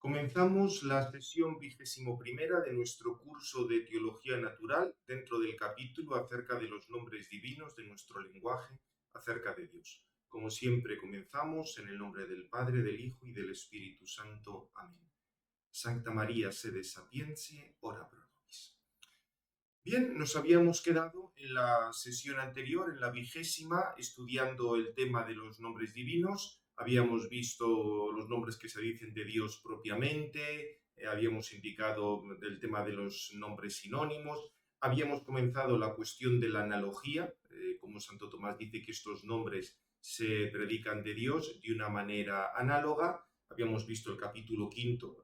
Comenzamos la sesión 21ª de nuestro curso de Teología Natural dentro del capítulo acerca de los nombres divinos de nuestro lenguaje acerca de Dios. Como siempre, comenzamos en el nombre del Padre, del Hijo y del Espíritu Santo. Amén. Sancta María, sede sapientiae, ora pro nobis. Bien, nos habíamos quedado en la sesión anterior, en la 20ª, estudiando el tema de los nombres divinos. Habíamos visto los nombres que se dicen de Dios propiamente, habíamos indicado el tema de los nombres sinónimos, habíamos comenzado la cuestión de la analogía, como Santo Tomás dice que estos nombres se predican de Dios de una manera análoga. Habíamos visto el artículo quinto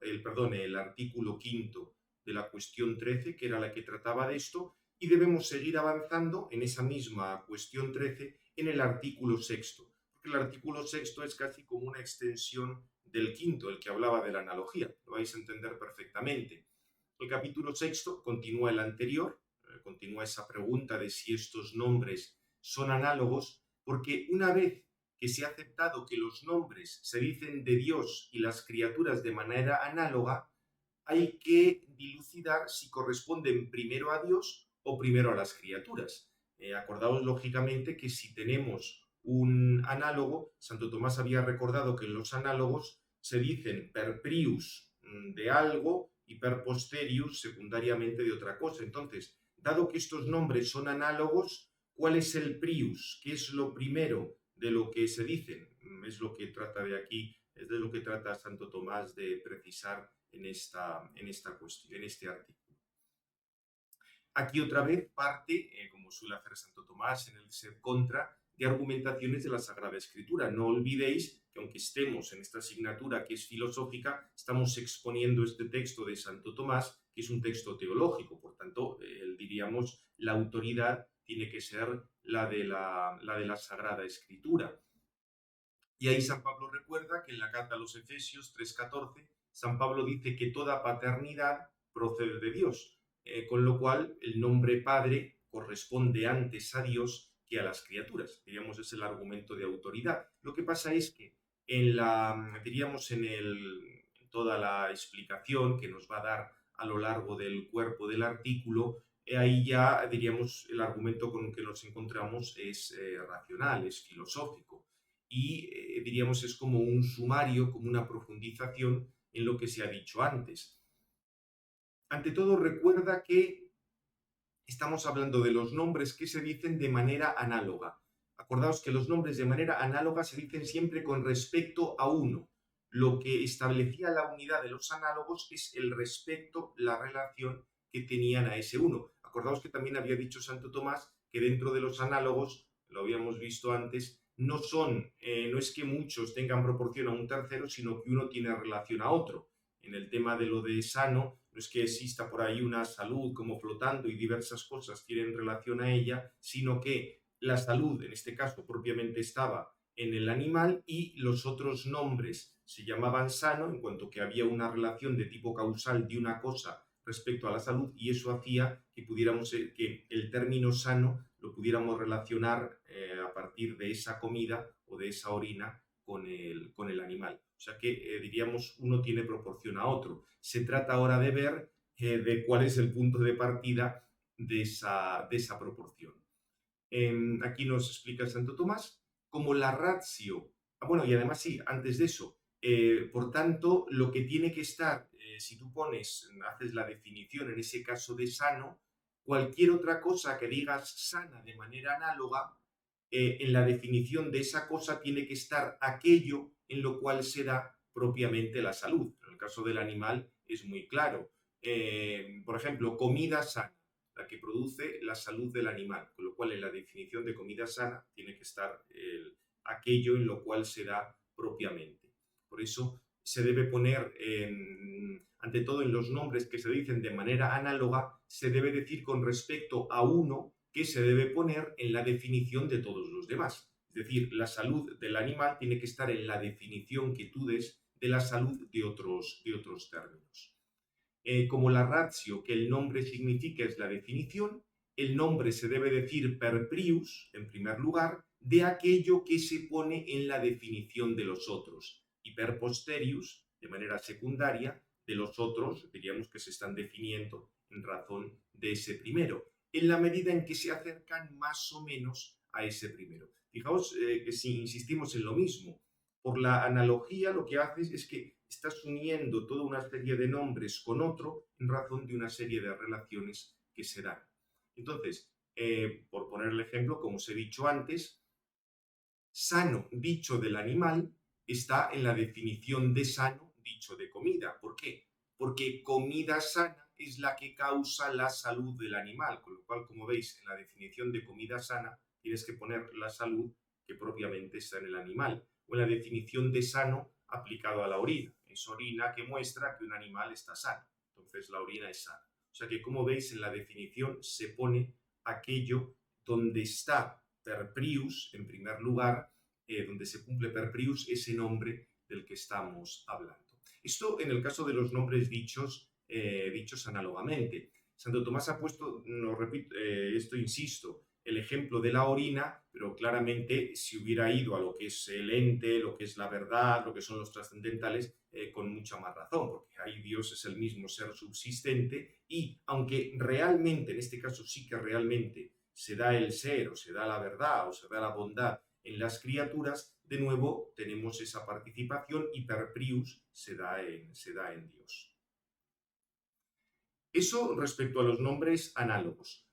de la cuestión 13, que era la que trataba de esto, y debemos seguir avanzando en esa misma cuestión 13 en el artículo sexto, porque el artículo sexto es casi como una extensión del quinto, el que hablaba de la analogía, lo vais a entender perfectamente. El capítulo sexto continúa el anterior, continúa esa pregunta de si estos nombres son análogos, porque una vez que se ha aceptado que los nombres se dicen de Dios y las criaturas de manera análoga, hay que dilucidar si corresponden primero a Dios o primero a las criaturas. Acordaos lógicamente que si tenemos un análogo, Santo Tomás había recordado que en los análogos se dicen per prius de algo y per posterius secundariamente de otra cosa. Entonces, dado que estos nombres son análogos, ¿cuál es el prius? ¿Qué es lo primero de lo que se dicen? Es lo que trata de aquí, es de lo que trata Santo Tomás de precisar en esta cuestión, en este artículo. Aquí otra vez parte, como suele hacer Santo Tomás en el Ser Contra, de argumentaciones de la Sagrada Escritura. No olvidéis que aunque estemos en esta asignatura que es filosófica, estamos exponiendo este texto de Santo Tomás, que es un texto teológico. Por tanto, diríamos, la autoridad tiene que ser la de la Sagrada Escritura. Y ahí San Pablo recuerda que en la carta a los Efesios 3:14, San Pablo dice que toda paternidad procede de Dios, con lo cual el nombre Padre corresponde antes a Dios que a las criaturas. Diríamos, es el argumento de autoridad. Lo que pasa es que en toda la explicación que nos va a dar a lo largo del cuerpo del artículo, ahí ya diríamos el argumento con el que nos encontramos es racional, es filosófico y diríamos es como un sumario, como una profundización en lo que se ha dicho antes. Ante todo, recuerda que estamos hablando de los nombres que se dicen de manera análoga. Acordaos que los nombres de manera análoga se dicen siempre con respecto a uno. Lo que establecía la unidad de los análogos es el respecto, la relación que tenían a ese uno. Acordaos que también había dicho Santo Tomás que dentro de los análogos, lo habíamos visto antes, no es que muchos tengan proporción a un tercero, sino que uno tiene relación a otro. En el tema de lo de sano, no es que exista por ahí una salud como flotando y diversas cosas tienen relación a ella, sino que la salud, en este caso, propiamente estaba en el animal y los otros nombres se llamaban sano, en cuanto que había una relación de tipo causal de una cosa respecto a la salud, y eso hacía que que el término sano lo pudiéramos relacionar a partir de esa comida o de esa orina con el animal. O sea que diríamos uno tiene proporción a otro. Se trata ahora de ver de cuál es el punto de partida de esa proporción. Aquí nos explica Santo Tomás como la ratio. Bueno, y además sí, antes de eso, por tanto, lo que tiene que estar, si tú haces la definición en ese caso de sano, cualquier otra cosa que digas sana de manera análoga, en la definición de esa cosa tiene que estar aquello en lo cual se da propiamente la salud. En el caso del animal es muy claro. Por ejemplo, comida sana, la que produce la salud del animal, con lo cual en la definición de comida sana tiene que estar aquello en lo cual se da propiamente. Por eso se debe poner, ante todo en los nombres que se dicen de manera análoga, se debe decir con respecto a uno que se debe poner en la definición de todos los demás. Es decir, la salud del animal tiene que estar en la definición que tú des de la salud de otros términos. Como la ratio, que el nombre significa, es la definición, el nombre se debe decir per prius, en primer lugar, de aquello que se pone en la definición de los otros. Y per posterius, de manera secundaria de los otros, diríamos que se están definiendo en razón de ese primero, en la medida en que se acercan más o menos a ese primero. Fijaos que si insistimos en lo mismo, por la analogía lo que haces es que estás uniendo toda una serie de nombres con otro en razón de una serie de relaciones que se dan. Entonces, por poner el ejemplo, como os he dicho antes, sano dicho del animal está en la definición de sano dicho de comida. ¿Por qué? Porque comida sana es la que causa la salud del animal, con lo cual, como veis, en la definición de comida sana tienes que poner la salud que propiamente está en el animal, o en la definición de sano aplicado a la orina. Es orina que muestra que un animal está sano, entonces la orina es sana. O sea que, como veis, en la definición se pone aquello donde está per prius, en primer lugar, donde se cumple per prius ese nombre del que estamos hablando. Esto en el caso de los nombres dichos análogamente. Santo Tomás ha puesto, no repito, esto insisto, el ejemplo de la orina, pero claramente si hubiera ido a lo que es el ente, lo que es la verdad, lo que son los trascendentales, con mucha más razón, porque ahí Dios es el mismo ser subsistente y aunque realmente, en este caso sí que realmente se da el ser o se da la verdad o se da la bondad en las criaturas, de nuevo tenemos esa participación y per prius se da en Dios. Eso respecto a los nombres análogos.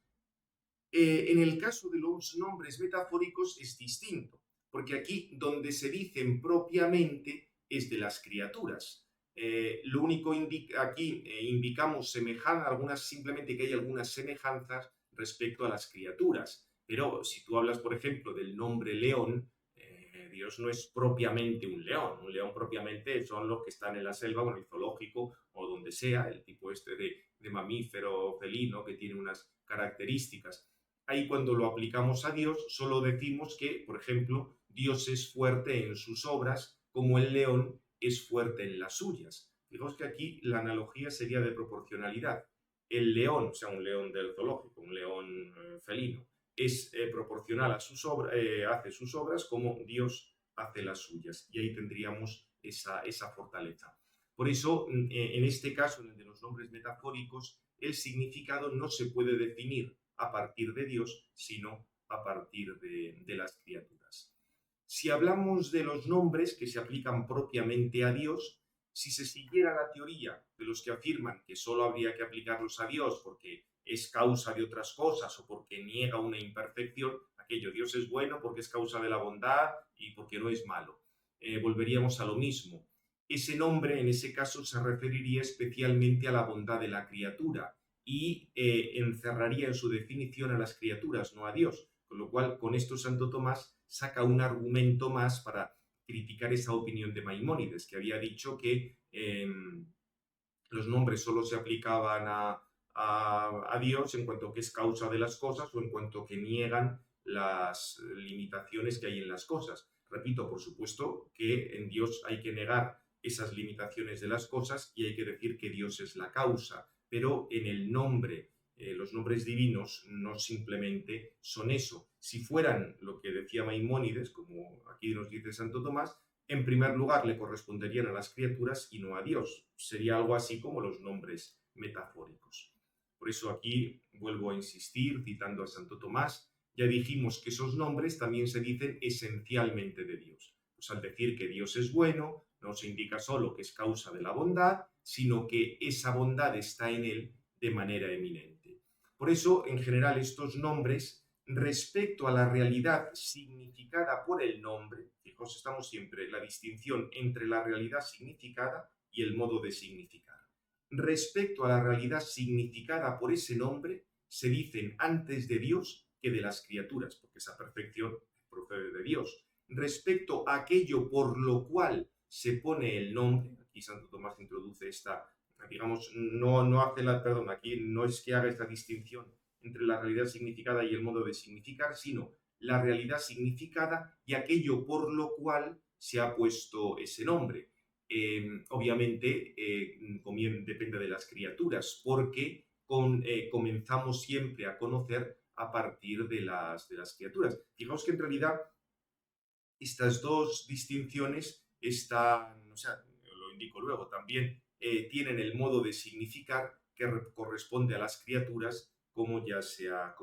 En el caso de los nombres metafóricos es distinto, porque aquí donde se dicen propiamente es de las criaturas. Lo único aquí indicamos semejanza, simplemente que hay algunas semejanzas respecto a las criaturas. Pero si tú hablas, por ejemplo, del nombre león, Dios no es propiamente un león. Un león propiamente son los que están en la selva o en el zoológico o donde sea, el tipo este de mamífero felino que tiene unas características. Ahí cuando lo aplicamos a Dios, solo decimos que, por ejemplo, Dios es fuerte en sus obras como el león es fuerte en las suyas. Fijaos que aquí la analogía sería de proporcionalidad. El león, o sea, un león del zoológico, un león felino, es proporcional a sus obras, hace sus obras como Dios hace las suyas. Y ahí tendríamos esa fortaleza. Por eso, en este caso, en el de los nombres metafóricos, el significado no se puede definir a partir de Dios, sino a partir de las criaturas. Si hablamos de los nombres que se aplican propiamente a Dios, si se siguiera la teoría de los que afirman que solo habría que aplicarlos a Dios porque es causa de otras cosas o porque niega una imperfección, aquello Dios es bueno porque es causa de la bondad y porque no es malo. Volveríamos a lo mismo. Ese nombre, en ese caso, se referiría especialmente a la bondad de la criatura y encerraría en su definición a las criaturas, no a Dios. Con lo cual, con esto Santo Tomás saca un argumento más para criticar esa opinión de Maimónides, que había dicho que los nombres solo se aplicaban a Dios en cuanto que es causa de las cosas o en cuanto que niegan las limitaciones que hay en las cosas. Repito, por supuesto que en Dios hay que negar esas limitaciones de las cosas y hay que decir que Dios es la causa, pero en el nombre, los nombres divinos no simplemente son eso. Si fueran lo que decía Maimónides, como aquí nos dice Santo Tomás, en primer lugar le corresponderían a las criaturas y no a Dios. Sería algo así como los nombres metafóricos. Por eso aquí vuelvo a insistir, citando a Santo Tomás, ya dijimos que esos nombres también se dicen esencialmente de Dios. Pues al decir que Dios es bueno, no se indica solo que es causa de la bondad, sino que esa bondad está en él de manera eminente. Por eso, en general, estos nombres, respecto a la realidad significada por el nombre, fijaos, estamos siempre en la distinción entre la realidad significada y el modo de significar. Respecto a la realidad significada por ese nombre, se dicen antes de Dios que de las criaturas, porque esa perfección procede de Dios. Respecto a aquello por lo cual se pone el nombre, aquí Santo Tomás introduce esta, digamos, no hace la, perdón, aquí no es que haga esta distinción entre la realidad significada y el modo de significar, sino la realidad significada y aquello por lo cual se ha puesto ese nombre. Obviamente depende de las criaturas, porque comenzamos siempre a conocer a partir de las criaturas. Fijaos que en realidad estas dos distinciones están, o sea, lo indico luego, también tienen el modo de significar que corresponde a las criaturas, como ya se ha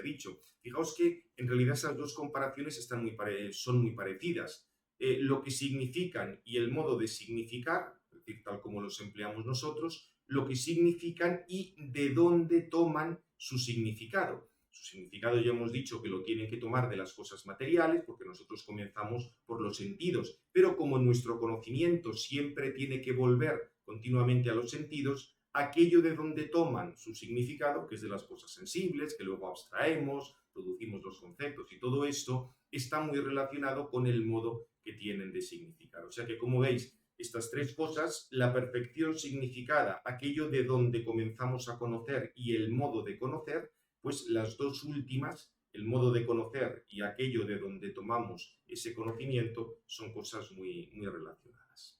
dicho. Fijaos que en realidad esas dos comparaciones son muy parecidas. Lo que significan y el modo de significar, es decir, tal como los empleamos nosotros, lo que significan y de dónde toman su significado. Su significado ya hemos dicho que lo tienen que tomar de las cosas materiales, porque nosotros comenzamos por los sentidos, pero como nuestro conocimiento siempre tiene que volver continuamente a los sentidos, aquello de donde toman su significado, que es de las cosas sensibles, que luego abstraemos, producimos los conceptos y todo esto, está muy relacionado con el modo que tienen de significar. O sea que, como veis, estas tres cosas, la perfección significada, aquello de donde comenzamos a conocer y el modo de conocer, pues las dos últimas, el modo de conocer y aquello de donde tomamos ese conocimiento, son cosas muy, muy relacionadas.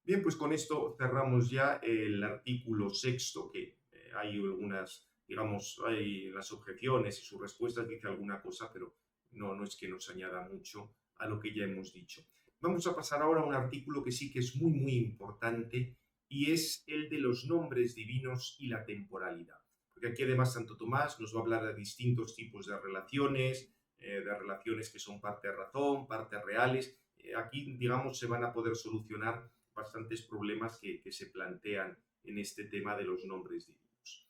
Bien, pues con esto cerramos ya el artículo sexto, que hay algunas, digamos, hay las objeciones y sus respuestas, dice alguna cosa, pero no es que nos añada mucho a lo que ya hemos dicho. Vamos a pasar ahora a un artículo que sí que es muy, muy importante y es el de los nombres divinos y la temporalidad. Porque aquí además Santo Tomás nos va a hablar de distintos tipos de relaciones que son parte razón, partes reales. Aquí, digamos, se van a poder solucionar bastantes problemas que se plantean en este tema de los nombres divinos.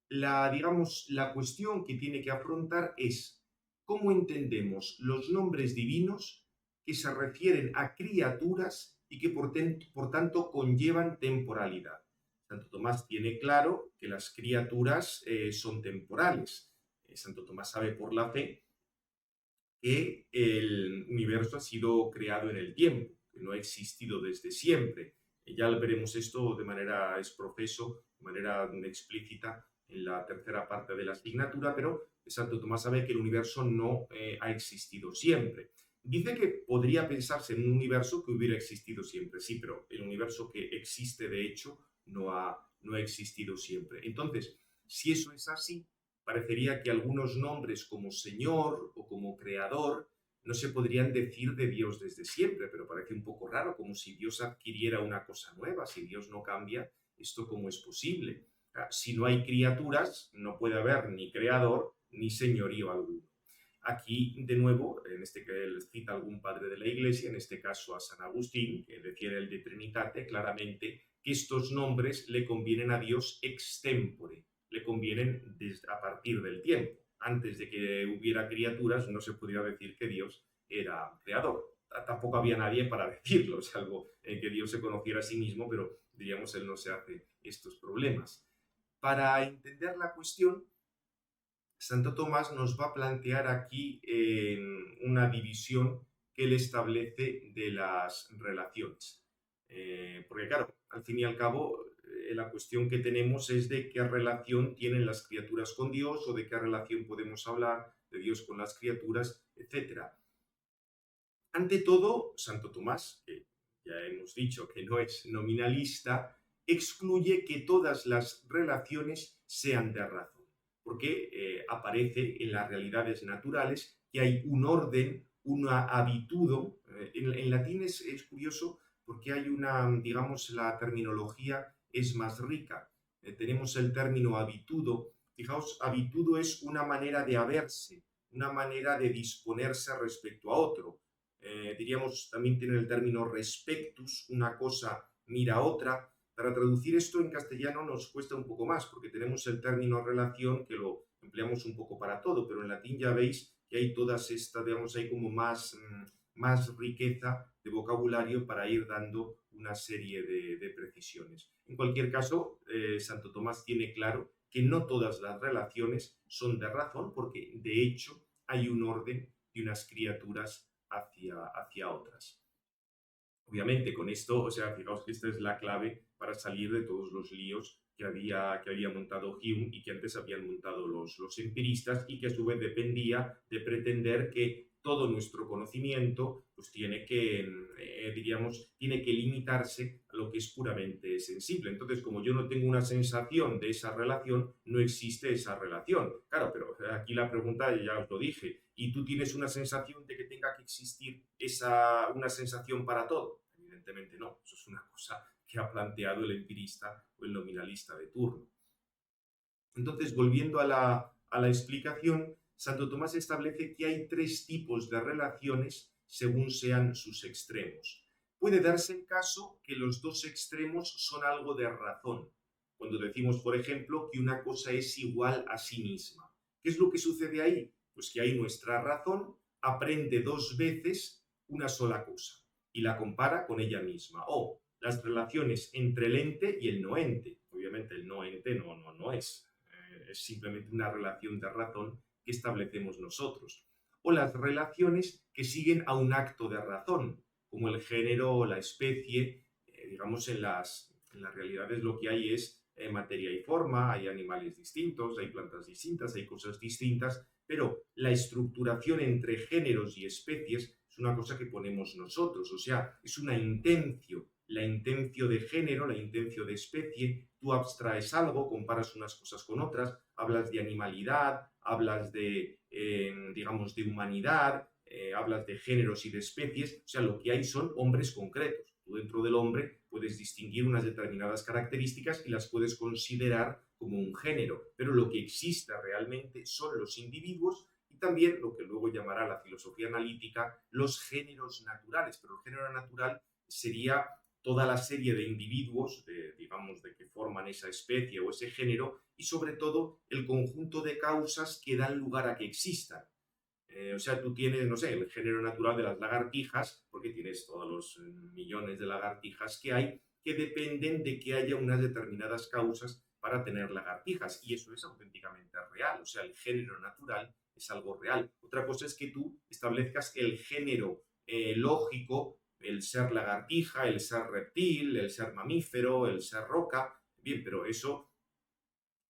La cuestión que tiene que afrontar es cómo entendemos los nombres divinos que se refieren a criaturas y que por tanto conllevan temporalidad. Santo Tomás tiene claro que las criaturas son temporales. Santo Tomás sabe por la fe que el universo ha sido creado en el tiempo, que no ha existido desde siempre. Ya veremos esto de manera exprofeso, de manera explícita en la tercera parte de la asignatura, pero Santo Tomás sabe que el universo no ha existido siempre. Dice que podría pensarse en un universo que hubiera existido siempre, sí, pero el universo que existe de hecho no ha existido siempre. Entonces, si eso es así, parecería que algunos nombres como Señor o como Creador no se podrían decir de Dios desde siempre, pero parece un poco raro, como si Dios adquiriera una cosa nueva. Si Dios no cambia, ¿esto cómo es posible? Si no hay criaturas, no puede haber ni creador ni señorío alguno. Aquí, de nuevo, en este que él cita algún padre de la Iglesia, en este caso a San Agustín, que decía el de Trinitate, claramente que estos nombres le convienen a Dios extempore, le convienen a partir del tiempo. Antes de que hubiera criaturas, no se podría decir que Dios era creador. Tampoco había nadie para decirlo, salvo que Dios se conociera a sí mismo, pero diríamos, él no se hace estos problemas. Para entender la cuestión, Santo Tomás nos va a plantear aquí una división que él establece de las relaciones. Porque claro, al fin y al cabo, la cuestión que tenemos es de qué relación tienen las criaturas con Dios o de qué relación podemos hablar de Dios con las criaturas, etc. Ante todo, Santo Tomás, que ya hemos dicho que no es nominalista, excluye que todas las relaciones sean de razón, porque aparece en las realidades naturales que hay un orden, una habitudo. En latín es curioso porque hay una, digamos, la terminología es más rica. Tenemos el término habitudo. Fijaos, habitudo es una manera de haberse, una manera de disponerse respecto a otro. Diríamos, también tiene el término respectus, una cosa mira a otra. Para traducir esto en castellano nos cuesta un poco más, porque tenemos el término relación que lo empleamos un poco para todo, pero en latín ya veis que hay todas estas, digamos, hay como más riqueza de vocabulario para ir dando una serie de precisiones. En cualquier caso, Santo Tomás tiene claro que no todas las relaciones son de razón, porque de hecho hay un orden de unas criaturas hacia otras. Obviamente con esto, o sea, fijaos que esta es la clave para salir de todos los líos que había montado Hume y que antes habían montado los empiristas, y que a su vez dependía de pretender que todo nuestro conocimiento pues tiene que, tiene que limitarse a lo que es puramente sensible. Entonces, como yo no tengo una sensación de esa relación, no existe esa relación. Claro, pero aquí la pregunta, ya os lo dije, ¿y tú tienes una sensación de que tenga que existir una sensación para todo? Evidentemente no, eso es una cosa que ha planteado el empirista o el nominalista de turno. Entonces, volviendo a la explicación, Santo Tomás establece que hay tres tipos de relaciones según sean sus extremos. Puede darse el caso que los dos extremos son algo de razón, cuando decimos, por ejemplo, que una cosa es igual a sí misma. ¿Qué es lo que sucede ahí? Pues que ahí nuestra razón aprende dos veces una sola cosa y la compara con ella misma. O las relaciones entre el ente y el no ente. Obviamente el no ente no es. Es simplemente una relación de razón que establecemos nosotros. O las relaciones que siguen a un acto de razón, como el género o la especie. Digamos, en las realidades lo que hay es materia y forma, hay animales distintos, hay plantas distintas, hay cosas distintas, pero la estructuración entre géneros y especies es una cosa que ponemos nosotros, o sea, es una intencio. La intencio de género, la intencio de especie, tú abstraes algo, comparas unas cosas con otras, hablas de animalidad, hablas de, digamos, de humanidad, hablas de géneros y de especies, o sea, lo que hay son hombres concretos. Tú dentro del hombre puedes distinguir unas determinadas características y las puedes considerar como un género, pero lo que existe realmente son los individuos y también lo que luego llamará la filosofía analítica los géneros naturales, pero el género natural sería toda la serie de individuos, digamos, de que forman esa especie o ese género, y sobre todo el conjunto de causas que dan lugar a que existan. O sea, tú tienes, no sé, el género natural de las lagartijas, porque tienes todos los millones de lagartijas que hay, que dependen de que haya unas determinadas causas para tener lagartijas, y eso es auténticamente real, o sea, el género natural es algo real. Otra cosa es que tú establezcas el género lógico, el ser lagartija, el ser reptil, el ser mamífero, el ser roca, bien, pero eso,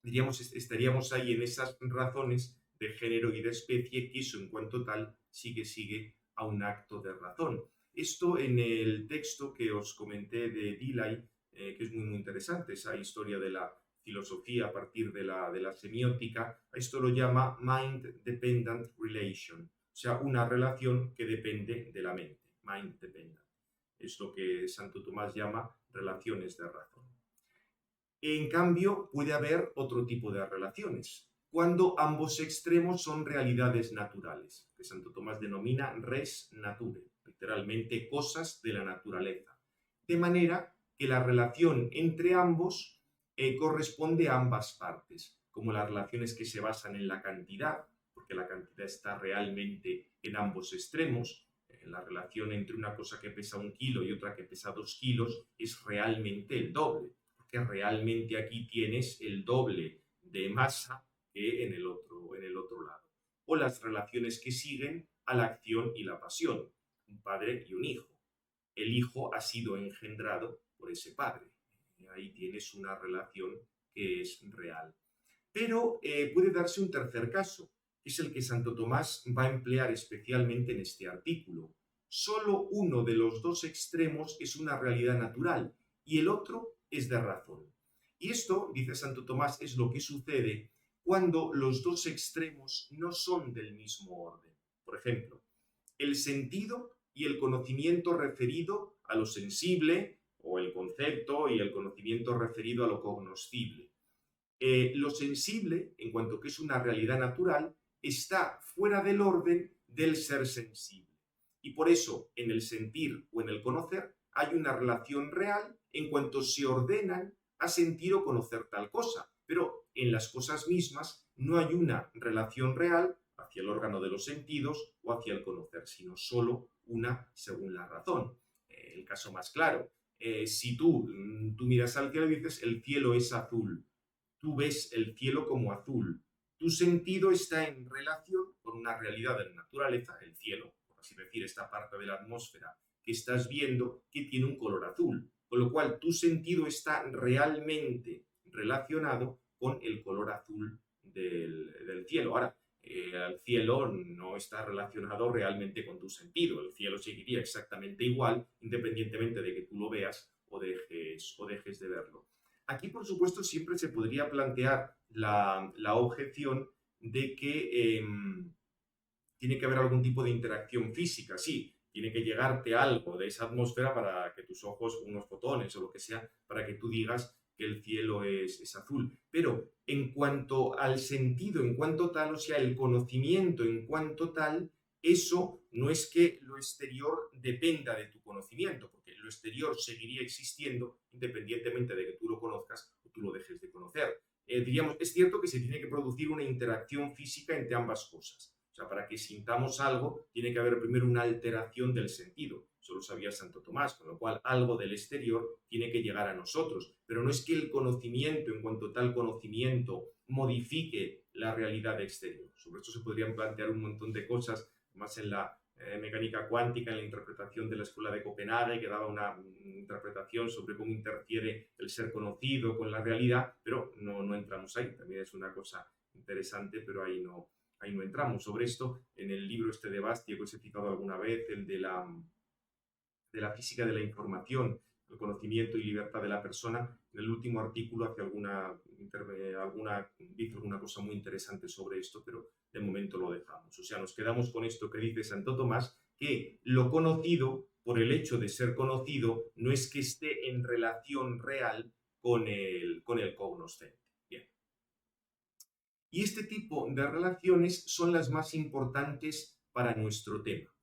diríamos, estaríamos ahí en esas razones de género y de especie, que eso en cuanto tal sigue a un acto de razón. Esto en el texto que os comenté de Delay, que es muy interesante, esa historia de la filosofía a partir de la semiótica, esto lo llama Mind Dependent Relation, o sea, una relación que depende de la mente, Mind Dependent. Es lo que Santo Tomás llama relaciones de razón. En cambio, puede haber otro tipo de relaciones, cuando ambos extremos son realidades naturales, que Santo Tomás denomina res nature, literalmente cosas de la naturaleza. De manera que la relación entre ambos corresponde a ambas partes, como las relaciones que se basan en la cantidad, porque la cantidad está realmente en ambos extremos. La relación entre una cosa que pesa 1 kilo y otra que pesa 2 kilos es realmente el doble, porque realmente aquí tienes el doble de masa que en el otro lado. O las relaciones que siguen a la acción y la pasión, un padre y un hijo. El hijo ha sido engendrado por ese padre. Ahí tienes una relación que es real. Pero puede darse un tercer caso, que es el que Santo Tomás va a emplear especialmente en este artículo. Solo uno de los dos extremos es una realidad natural y el otro es de razón. Y esto, dice Santo Tomás, es lo que sucede cuando los dos extremos no son del mismo orden. Por ejemplo, el sentido y el conocimiento referido a lo sensible, o el concepto y el conocimiento referido a lo cognoscible. Lo sensible, en cuanto que es una realidad natural, está fuera del orden del ser sensible. Y por eso, en el sentir o en el conocer, hay una relación real en cuanto se ordenan a sentir o conocer tal cosa. Pero en las cosas mismas no hay una relación real hacia el órgano de los sentidos o hacia el conocer, sino solo una según la razón. El caso más claro, si tú miras al cielo y dices el cielo es azul, tú ves el cielo como azul. Tu sentido está en relación con una realidad de la naturaleza, el cielo, por así decir, esta parte de la atmósfera que estás viendo que tiene un color azul. Con lo cual, tu sentido está realmente relacionado con el color azul del cielo. Ahora, el cielo no está relacionado realmente con tu sentido. El cielo seguiría exactamente igual, independientemente de que tú lo veas o dejes de verlo. Aquí, por supuesto, siempre se podría plantear la objeción de que tiene que haber algún tipo de interacción física. Sí, Tiene que llegarte algo de esa atmósfera para que tus ojos, unos fotones o lo que sea, para que tú digas que el cielo es azul. Pero en cuanto al sentido, en cuanto tal, o sea, el conocimiento en cuanto tal, eso no es que lo exterior dependa de tu conocimiento, porque lo exterior seguiría existiendo independientemente de que tú lo conozcas o tú lo dejes de conocer. Diríamos, es cierto que se tiene que producir una interacción física entre ambas cosas. O sea, para que sintamos algo, tiene que haber primero una alteración del sentido. Eso lo sabía Santo Tomás, con lo cual algo del exterior tiene que llegar a nosotros. Pero no es que el conocimiento, en cuanto tal conocimiento, modifique la realidad exterior. Sobre esto se podrían plantear un montón de cosas, más en la mecánica cuántica, en la interpretación de la escuela de Copenhague, que daba una interpretación sobre cómo interfiere el ser conocido con la realidad, pero no entramos ahí. También es una cosa interesante, pero ahí no entramos. Sobre esto, en el libro este de Bastiat, que os he citado alguna vez, el de la física de la información, el conocimiento y libertad de la persona, en el último artículo dice alguna cosa muy interesante sobre esto, pero de momento lo dejamos. O sea, nos quedamos con esto que dice Santo Tomás, que lo conocido, por el hecho de ser conocido, no es que esté en relación real con el cognoscente. Bien. Y este tipo de relaciones son las más importantes para nuestro tema.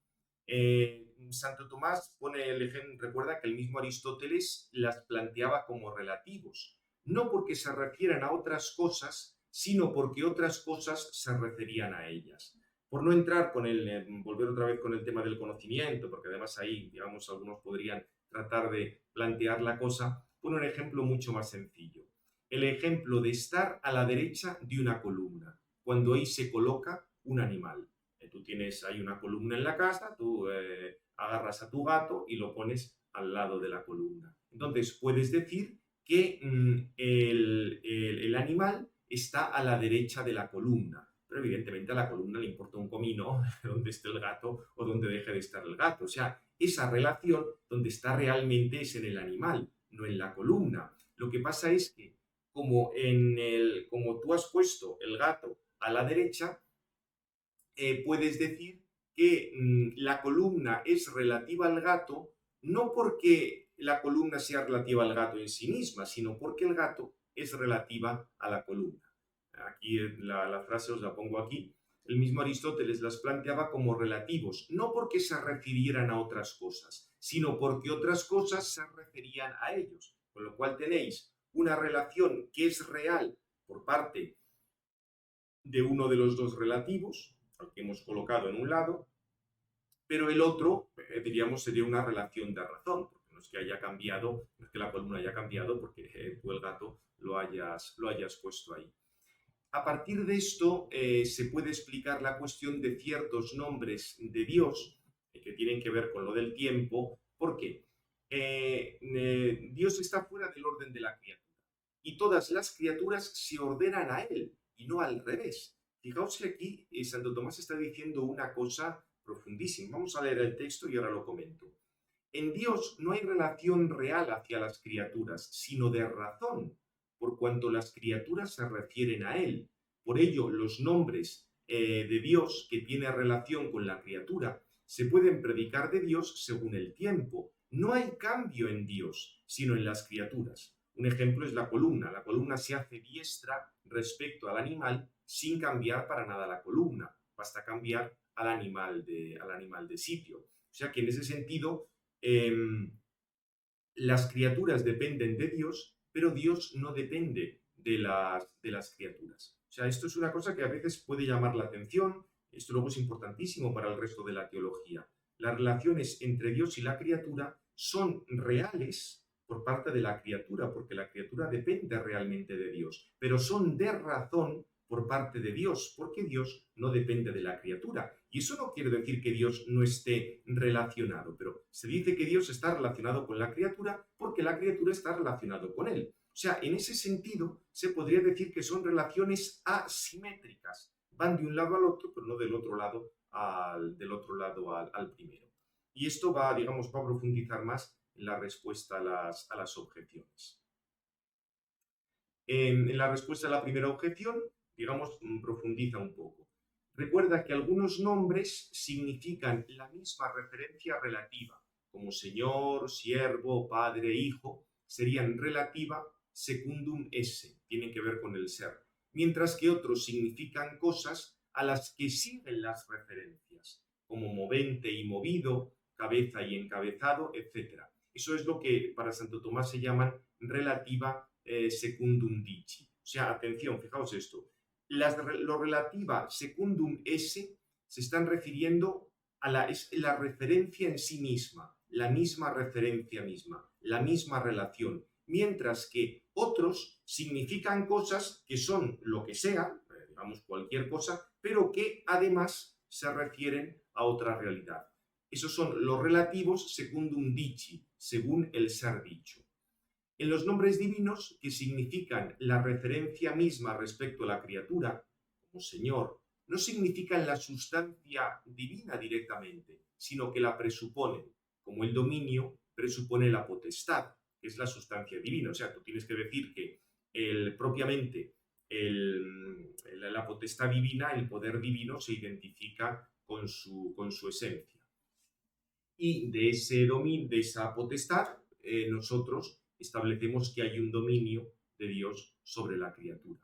Santo Tomás pone el ejemplo, recuerda que el mismo Aristóteles las planteaba como relativos, no porque se refieran a otras cosas, sino porque otras cosas se referían a ellas. Por no entrar volver otra vez con el tema del conocimiento, porque además ahí, digamos, algunos podrían tratar de plantear la cosa, pone un ejemplo mucho más sencillo. El ejemplo de estar a la derecha de una columna, cuando ahí se coloca un animal. Tú tienes ahí una columna en la casa, tú agarras a tu gato y lo pones al lado de la columna. Entonces, puedes decir que el animal está a la derecha de la columna, pero evidentemente a la columna le importa un comino donde esté el gato o donde deje de estar el gato. O sea, esa relación donde está realmente es en el animal, no en la columna. Lo que pasa es que como tú has puesto el gato a la derecha, puedes decir que la columna es relativa al gato, no porque la columna sea relativa al gato en sí misma, sino porque el gato es relativa a la columna. Aquí la frase os la pongo aquí. El mismo Aristóteles las planteaba como relativos, no porque se refirieran a otras cosas, sino porque otras cosas se referían a ellos. Con lo cual tenéis una relación que es real por parte de uno de los dos relativos, al que hemos colocado en un lado, pero el otro, diríamos, sería una relación de razón, porque no es que haya cambiado, no es que la columna haya cambiado porque tú el gato lo hayas puesto ahí. A partir de esto se puede explicar la cuestión de ciertos nombres de Dios que tienen que ver con lo del tiempo. ¿Por qué? Dios está fuera del orden de la criatura y todas las criaturas se ordenan a Él y no al revés. Fijaos que aquí Santo Tomás está diciendo una cosa profundísima. Vamos a leer el texto y ahora lo comento. En Dios no hay relación real hacia las criaturas, sino de razón, por cuanto las criaturas se refieren a Él. Por ello, los nombres de Dios que tiene relación con la criatura se pueden predicar de Dios según el tiempo. No hay cambio en Dios, sino en las criaturas. Un ejemplo es la columna. La columna se hace diestra respecto al animal sin cambiar para nada la columna. Basta cambiar al animal de sitio. O sea que en ese sentido, las criaturas dependen de Dios, pero Dios no depende de las criaturas. O sea, esto es una cosa que a veces puede llamar la atención. Esto luego es importantísimo para el resto de la teología. Las relaciones entre Dios y la criatura son reales por parte de la criatura, porque la criatura depende realmente de Dios, pero son de razón por parte de Dios, porque Dios no depende de la criatura. Y eso no quiere decir que Dios no esté relacionado, pero se dice que Dios está relacionado con la criatura porque la criatura está relacionado con Él. O sea, en ese sentido se podría decir que son relaciones asimétricas. Van de un lado al otro, pero no del otro lado al primero. Y esto va a profundizar más en la respuesta a las objeciones. En la respuesta a la primera objeción, profundiza un poco. Recuerda que algunos nombres significan la misma referencia relativa, como Señor, Siervo, Padre, Hijo, serían relativa secundum esse, tienen que ver con el ser, mientras que otros significan cosas a las que siguen las referencias, como movente y movido, cabeza y encabezado, etc. Eso es lo que para Santo Tomás se llaman relativa secundum dici. O sea, atención, fijaos esto, lo relativa secundum esse se están refiriendo a la referencia en sí misma, la misma referencia misma, la misma relación, mientras que otros significan cosas que son lo que sea, digamos cualquier cosa, pero que además se refieren a otra realidad. Esos son los relativos secundum dici, según el ser dicho. En los nombres divinos, que significan la referencia misma respecto a la criatura, como Señor, no significan la sustancia divina directamente, sino que la presuponen, como el dominio presupone la potestad, que es la sustancia divina. O sea, tú tienes que decir que propiamente la potestad divina, el poder divino, se identifica con su esencia. Y de ese dominio, de esa potestad, nosotros establecemos que hay un dominio de Dios sobre la criatura.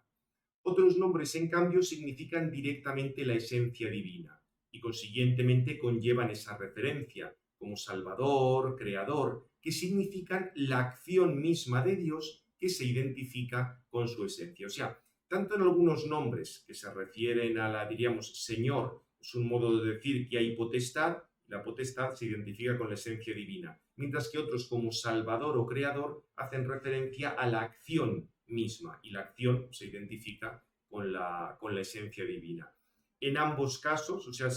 Otros nombres, en cambio, significan directamente la esencia divina y consiguientemente conllevan esa referencia, como Salvador, Creador, que significan la acción misma de Dios que se identifica con su esencia. O sea, tanto en algunos nombres que se refieren a la, diríamos, Señor, es un modo de decir que hay potestad, la potestad se identifica con la esencia divina, mientras que otros como Salvador o Creador hacen referencia a la acción misma y la acción se identifica con la esencia divina. En ambos casos, o sea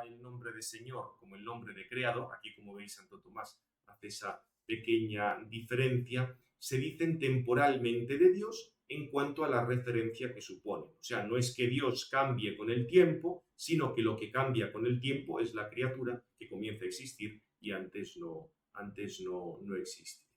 el nombre de Señor como el nombre de Creador, aquí como veis Santo Tomás hace esa pequeña diferencia, se dicen temporalmente de Dios en cuanto a la referencia que suponen. O sea, no es que Dios cambie con el tiempo, sino que lo que cambia con el tiempo es la criatura que comienza a existir y antes no existía.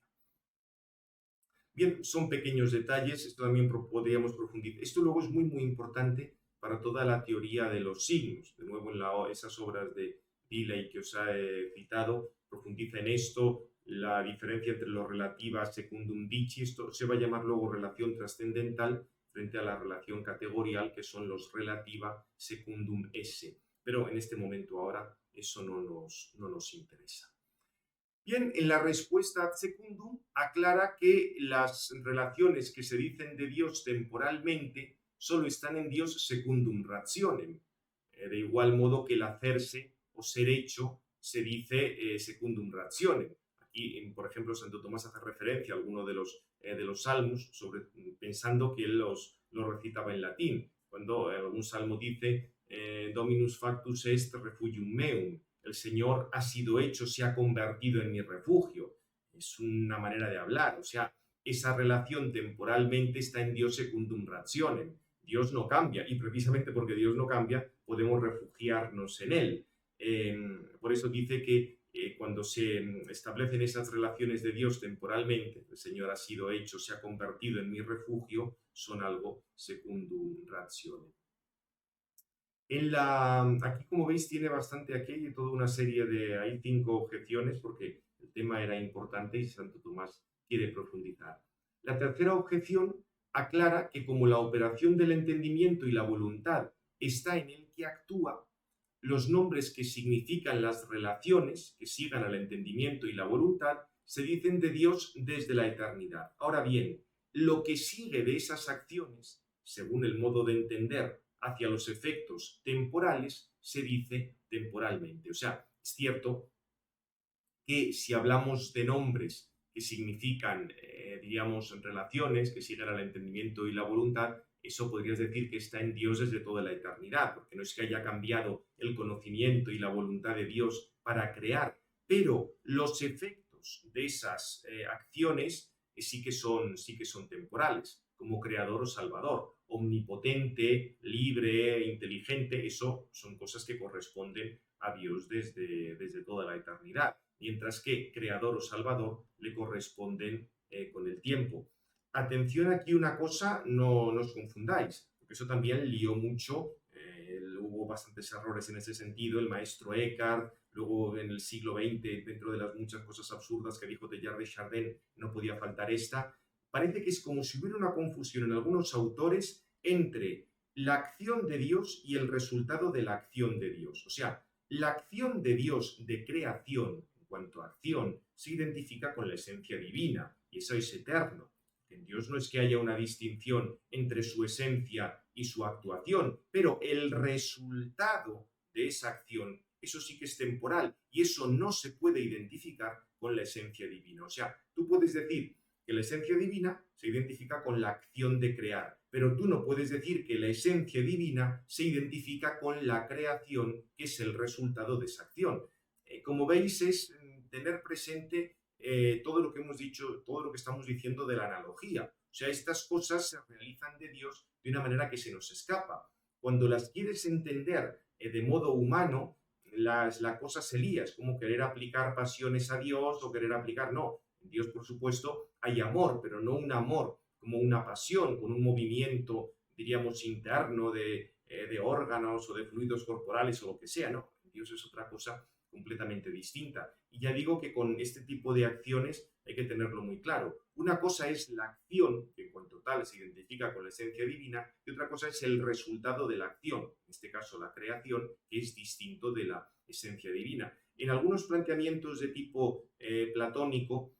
Bien, son pequeños detalles, esto también podríamos profundizar. Esto luego es muy, muy importante para toda la teoría de los signos. De nuevo, en esas obras de Dilley que os he citado, profundiza en esto, la diferencia entre lo relativa secundum dici, esto se va a llamar luego relación trascendental frente a la relación categorial, que son los relativa secundum esse. Pero en este momento ahora eso no nos interesa. Bien, en la respuesta ad secundum aclara que las relaciones que se dicen de Dios temporalmente solo están en Dios secundum rationem. De igual modo que el hacerse o ser hecho se dice secundum rationem. Aquí, por ejemplo, Santo Tomás hace referencia a alguno de los salmos, pensando que él los recitaba en latín. Cuando algún salmo dice Dominus factus est refugium meum, el Señor ha sido hecho, se ha convertido en mi refugio. Es una manera de hablar, o sea, esa relación temporalmente está en Dios secundum rationem. Dios no cambia y precisamente porque Dios no cambia podemos refugiarnos en Él. Por eso dice que cuando se establecen esas relaciones de Dios temporalmente, el Señor ha sido hecho, se ha convertido en mi refugio, son algo secundum rationem. Aquí, como veis, tiene bastante aquello y toda una serie hay 5 objeciones porque el tema era importante y Santo Tomás quiere profundizar. La tercera objeción aclara que como la operación del entendimiento y la voluntad está en el que actúa, los nombres que significan las relaciones que sigan al entendimiento y la voluntad se dicen de Dios desde la eternidad. Ahora bien, lo que sigue de esas acciones, según el modo de entender, hacia los efectos temporales, se dice temporalmente. O sea, es cierto que si hablamos de nombres que significan, diríamos, relaciones que siguen al entendimiento y la voluntad, eso podrías decir que está en Dios desde toda la eternidad, porque no es que haya cambiado el conocimiento y la voluntad de Dios para crear, pero los efectos de esas acciones sí que son temporales, como creador o salvador, omnipotente, libre, inteligente, eso son cosas que corresponden a Dios desde toda la eternidad, mientras que creador o salvador le corresponden con el tiempo. Atención aquí una cosa, no os confundáis, porque eso también lió mucho Hubo bastantes errores en ese sentido. El maestro Eckhart, luego en el siglo XX, dentro de las muchas cosas absurdas que dijo Teilhard de Chardin, no podía faltar esta. Parece que es como si hubiera una confusión en algunos autores entre la acción de Dios y el resultado de la acción de Dios. O sea, la acción de Dios de creación, en cuanto a acción, se identifica con la esencia divina, y eso es eterno. En Dios no es que haya una distinción entre su esencia y su actuación, pero el resultado de esa acción, eso sí que es temporal, y eso no se puede identificar con la esencia divina. O sea, tú puedes decir que la esencia divina se identifica con la acción de crear, pero tú no puedes decir que la esencia divina se identifica con la creación, que es el resultado de esa acción. Como veis, es tener presente todo lo que hemos dicho, todo lo que estamos diciendo de la analogía. O sea, estas cosas se realizan de Dios de una manera que se nos escapa. Cuando las quieres entender de modo humano, la cosa se lía. Es como querer aplicar pasiones a Dios o querer aplicar, no. En Dios, por supuesto, hay amor, pero no un amor como una pasión, con un movimiento, diríamos, interno de órganos o de fluidos corporales o lo que sea, no. Dios es otra cosa completamente distinta. Y ya digo que con este tipo de acciones hay que tenerlo muy claro. Una cosa es la acción, que en cuanto tal se identifica con la esencia divina, y otra cosa es el resultado de la acción, en este caso la creación, que es distinto de la esencia divina. En algunos planteamientos de tipo platónico,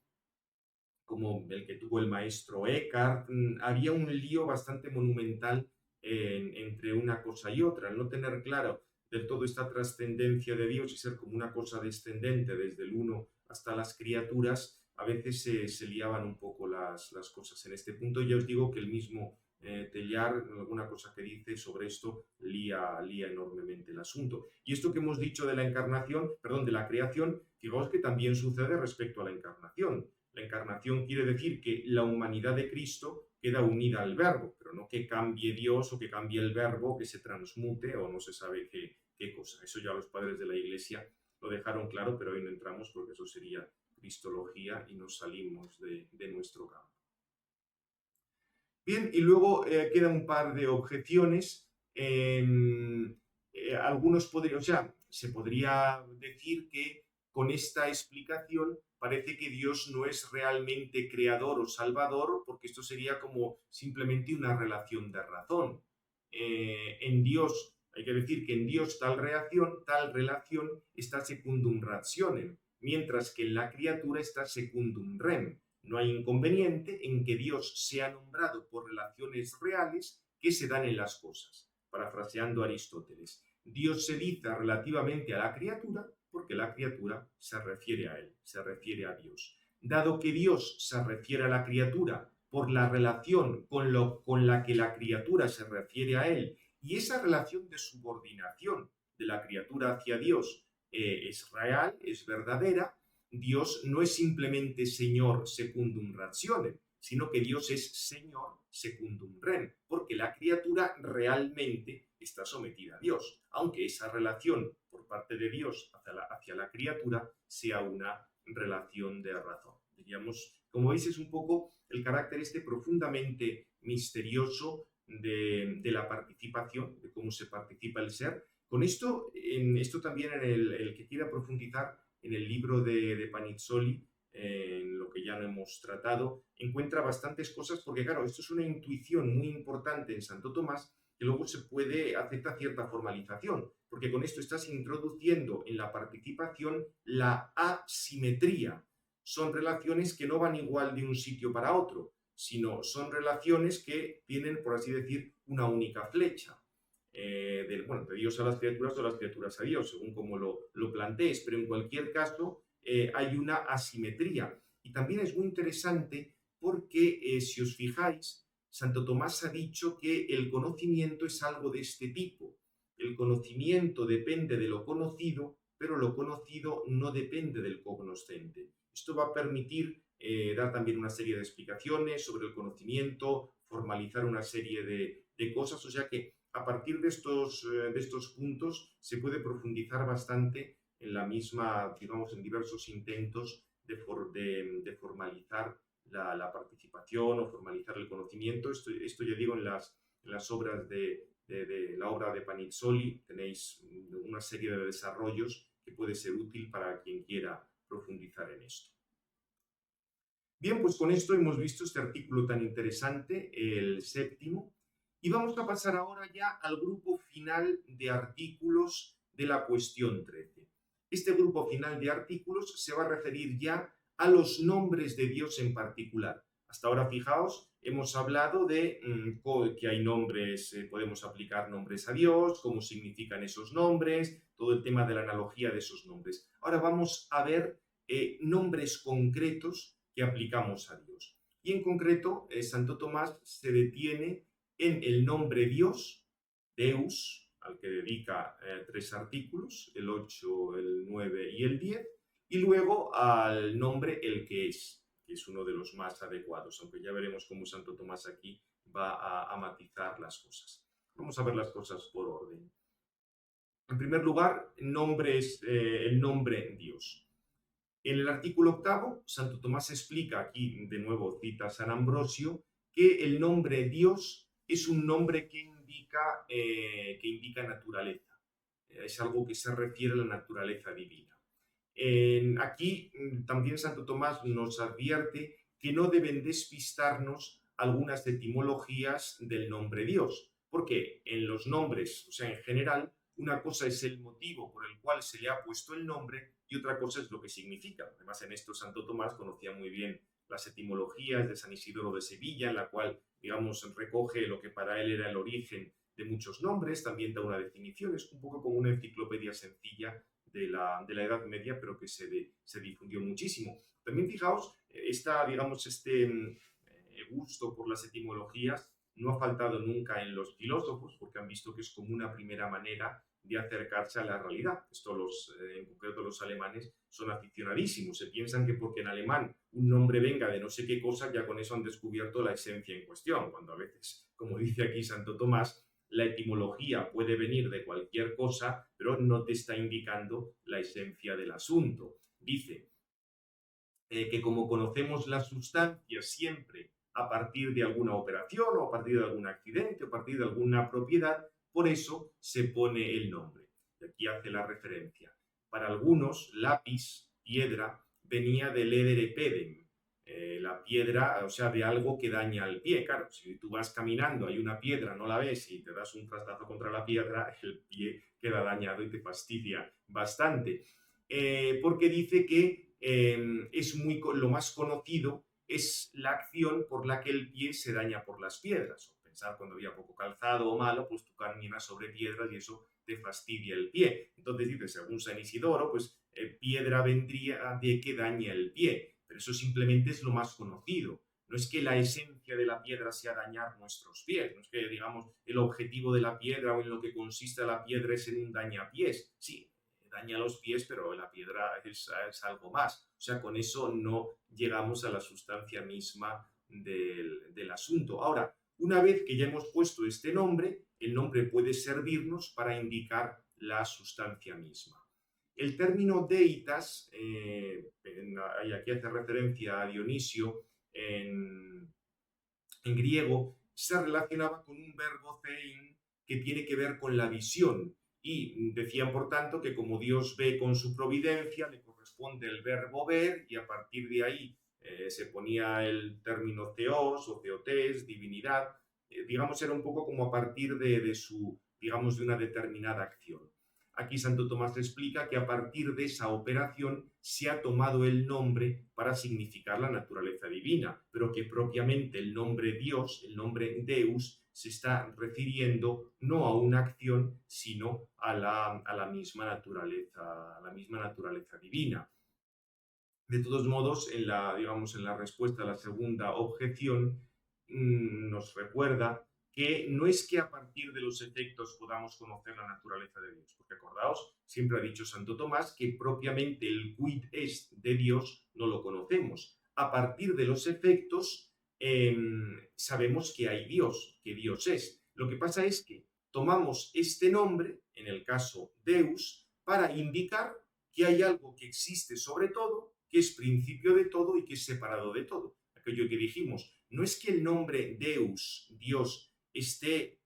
como el que tuvo el maestro Eckhart, había un lío bastante monumental entre una cosa y otra, al no tener claro del todo esta trascendencia de Dios y ser como una cosa descendente desde el uno hasta las criaturas, a veces se liaban un poco las cosas. En este punto ya os digo que el mismo Teilhard, alguna cosa que dice sobre esto, lía enormemente el asunto. Y esto que hemos dicho de la encarnación, perdón, de la creación, fijaos que también sucede respecto a la encarnación. La encarnación quiere decir que la humanidad de Cristo queda unida al verbo, pero no que cambie Dios o que cambie el verbo, que se transmute o no se sabe qué cosa. Eso ya los padres de la Iglesia lo dejaron claro, pero hoy no entramos porque eso sería cristología y nos salimos de nuestro campo. Bien, y luego quedan un par de objeciones. Algunos podrían, o sea, se podría decir que con esta explicación parece que Dios no es realmente creador o salvador, porque esto sería como simplemente una relación de razón. En Dios, hay que decir que en Dios tal relación está secundum rationem, mientras que en la criatura está secundum rem. No hay inconveniente en que Dios sea nombrado por relaciones reales que se dan en las cosas. Parafraseando a Aristóteles, Dios se dice relativamente a la criatura porque la criatura se refiere a él, se refiere a Dios. Dado que Dios se refiere a la criatura por la relación con la que la criatura se refiere a él, y esa relación de subordinación de la criatura hacia Dios es real, es verdadera, Dios no es simplemente Señor secundum rationem, sino que Dios es Señor secundum rem, porque la criatura realmente está sometida a Dios, aunque esa relación por parte de Dios hacia la criatura sea una relación de razón. Diríamos, como veis, es un poco el carácter profundamente misterioso de la participación, de cómo se participa el ser. Con esto, también en el que quiera profundizar en el libro de Panizzoli, en lo que ya no hemos tratado, encuentra bastantes cosas, porque claro, esto es una intuición muy importante en Santo Tomás, que luego se puede aceptar cierta formalización, porque con esto estás introduciendo en la participación la asimetría. Son relaciones que no van igual de un sitio para otro, sino son relaciones que tienen, por así decir, una única flecha. De Dios a las criaturas o de las criaturas a Dios, según como lo plantees, pero en cualquier caso hay una asimetría. Y también es muy interesante porque, si os fijáis, Santo Tomás ha dicho que el conocimiento es algo de este tipo. El conocimiento depende de lo conocido, pero lo conocido no depende del cognoscente. Esto va a permitir dar también una serie de explicaciones sobre el conocimiento, formalizar una serie de cosas, o sea que a partir de estos puntos se puede profundizar bastante en la misma, digamos, en diversos intentos de formalizar la participación o formalizar el conocimiento. Esto ya digo en las obras de de la obra de Panizzoli tenéis una serie de desarrollos que puede ser útil para quien quiera profundizar en esto. Bien, pues con esto hemos visto este artículo tan interesante, el séptimo, y vamos a pasar ahora ya al grupo final de artículos de la cuestión 13. Este grupo final de artículos se va a referir ya a los nombres de Dios en particular. Hasta ahora, fijaos, hemos hablado de que hay nombres, podemos aplicar nombres a Dios, cómo significan esos nombres, todo el tema de la analogía de esos nombres. Ahora vamos a ver nombres concretos que aplicamos a Dios. Y en concreto, Santo Tomás se detiene en el nombre Dios, Deus, al que dedica 3 artículos, el 8, el 9 y el 10, y luego al nombre el que es uno de los más adecuados, aunque ya veremos cómo Santo Tomás aquí va a matizar las cosas. Vamos a ver las cosas por orden. En primer lugar, el nombre Dios. En el artículo 8, Santo Tomás explica, aquí de nuevo cita a San Ambrosio, que el nombre Dios es un nombre que indica naturaleza. Es algo que se refiere a la naturaleza divina. Aquí también Santo Tomás nos advierte que no deben despistarnos algunas etimologías del nombre Dios, porque en los nombres, o sea, en general, una cosa es el motivo por el cual se le ha puesto el nombre y otra cosa es lo que significa. Además, en esto Santo Tomás conocía muy bien las etimologías de San Isidoro de Sevilla, en la cual, digamos, recoge lo que para él era el origen de muchos nombres, también da una definición, es un poco como una enciclopedia sencilla de la Edad Media, pero que se difundió muchísimo. También fijaos, este gusto por las etimologías no ha faltado nunca en los filósofos, porque han visto que es como una primera manera de acercarse a la realidad. En concreto los alemanes, son aficionadísimos. Se piensan que porque en alemán un nombre venga de no sé qué cosa, ya con eso han descubierto la esencia en cuestión, cuando a veces, como dice aquí Santo Tomás, la etimología puede venir de cualquier cosa, pero no te está indicando la esencia del asunto. Dice que como conocemos la sustancia siempre a partir de alguna operación o a partir de algún accidente o a partir de alguna propiedad, por eso se pone el nombre. Y aquí hace la referencia. Para algunos, lápiz, piedra, venía del edere pedem, la piedra, o sea, de algo que daña al pie. Claro, si tú vas caminando, hay una piedra, no la ves y te das un trastazo contra la piedra, el pie queda dañado y te fastidia bastante. Porque dice que lo más conocido es la acción por la que el pie se daña por las piedras. Pensar cuando había poco calzado o malo, pues tú caminas sobre piedras y eso te fastidia el pie. Entonces dice, según San Isidoro, pues piedra vendría de que daña el pie, pero eso simplemente es lo más conocido. No es que la esencia de la piedra sea dañar nuestros pies, no es que, digamos, el objetivo de la piedra o en lo que consiste la piedra es en un dañapiés. Sí, daña los pies, pero la piedra es algo más. O sea, con eso no llegamos a la sustancia misma del asunto. Ahora, una vez que ya hemos puesto este nombre, el nombre puede servirnos para indicar la sustancia misma. El término deitas, y aquí hace referencia a Dionisio en griego, se relacionaba con un verbo thein que tiene que ver con la visión. Y decían, por tanto, que como Dios ve con su providencia, le corresponde el verbo ver, y a partir de ahí se ponía el término theos o theotes, divinidad. Digamos, era un poco como a partir de una determinada acción. Aquí Santo Tomás explica que a partir de esa operación se ha tomado el nombre para significar la naturaleza divina, pero que propiamente el nombre Dios, el nombre Deus, se está refiriendo no a una acción, sino a la misma naturaleza divina. De todos modos, en la respuesta a la segunda objeción, nos recuerda que no es que a partir de los efectos podamos conocer la naturaleza de Dios, porque acordaos, siempre ha dicho Santo Tomás que propiamente el quid est de Dios no lo conocemos. A partir de los efectos sabemos que hay Dios, que Dios es. Lo que pasa es que tomamos este nombre, en el caso Deus, para indicar que hay algo que existe sobre todo, que es principio de todo y que es separado de todo. Aquello que dijimos, no es que el nombre Deus, Dios, esté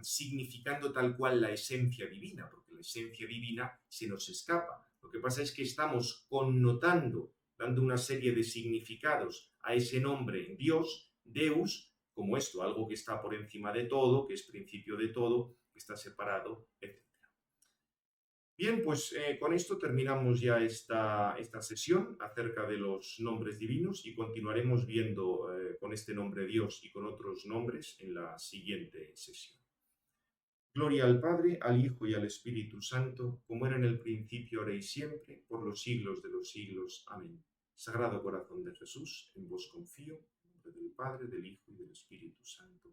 significando tal cual la esencia divina, porque la esencia divina se nos escapa. Lo que pasa es que estamos connotando, dando una serie de significados a ese nombre Dios, Deus, como esto, algo que está por encima de todo, que es principio de todo, que está separado, etc. Bien, pues con esto terminamos ya esta sesión acerca de los nombres divinos y continuaremos viendo con este nombre Dios y con otros nombres en la siguiente sesión. Gloria al Padre, al Hijo y al Espíritu Santo, como era en el principio, ahora y siempre, por los siglos de los siglos. Amén. Sagrado corazón de Jesús, en vos confío, en nombre del Padre, del Hijo y del Espíritu Santo.